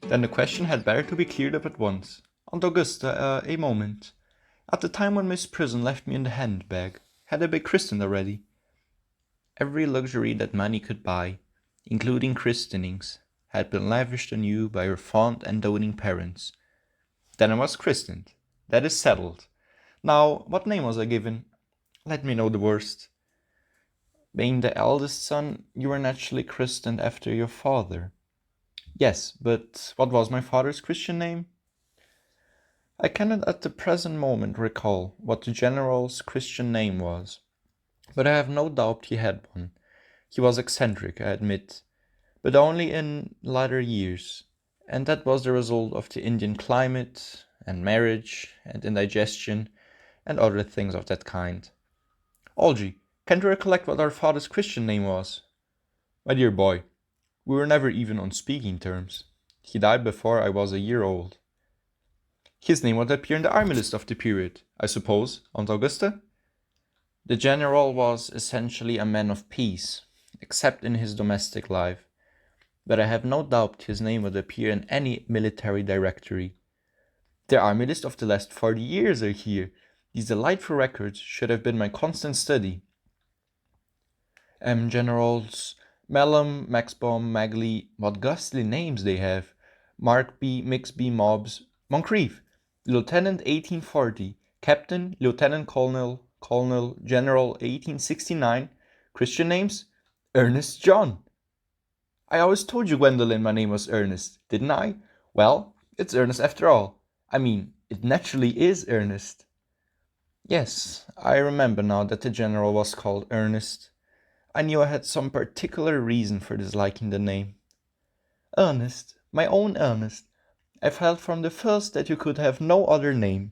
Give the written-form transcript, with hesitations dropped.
Then the question had better to be cleared up at once. Aunt Augusta, a moment. At the time when Miss Prison left me in the handbag, had I been christened already? Every luxury that money could buy, including christenings, had been lavished on you by your fond and doting parents. Then I was christened. That is settled. Now, what name was I given? Let me know the worst. Being the eldest son, you were naturally christened after your father. Yes, but what was my father's Christian name? I cannot at the present moment recall what the general's Christian name was, but I have no doubt he had one. He was eccentric, I admit, but only in latter years, and that was the result of the Indian climate, and marriage, and indigestion, and other things of that kind. Algy, can't you recollect what our father's Christian name was? My dear boy, we were never even on speaking terms. He died before I was a year old. His name would appear in the army list of the period, I suppose, Aunt Augusta? The general was essentially a man of peace, except in his domestic life, but I have no doubt his name would appear in any military directory. The army list of the last 40 years are here. These delightful records should have been my constant study. Generals Mellom, Maxbaum, Magley, what ghastly names they have. Markby, Mixby, Mobbs, Moncrief, Lieutenant 1840, Captain, Lieutenant Colonel, Colonel, General 1869, Christian names, Ernest John. I always told you, Gwendolen, my name was Ernest, didn't I? Well, it's Ernest after all. I mean, it naturally is Ernest. Yes, I remember now that the general was called Ernest. I knew I had some particular reason for disliking the name. Ernest, my own Ernest. I felt from the first that you could have no other name.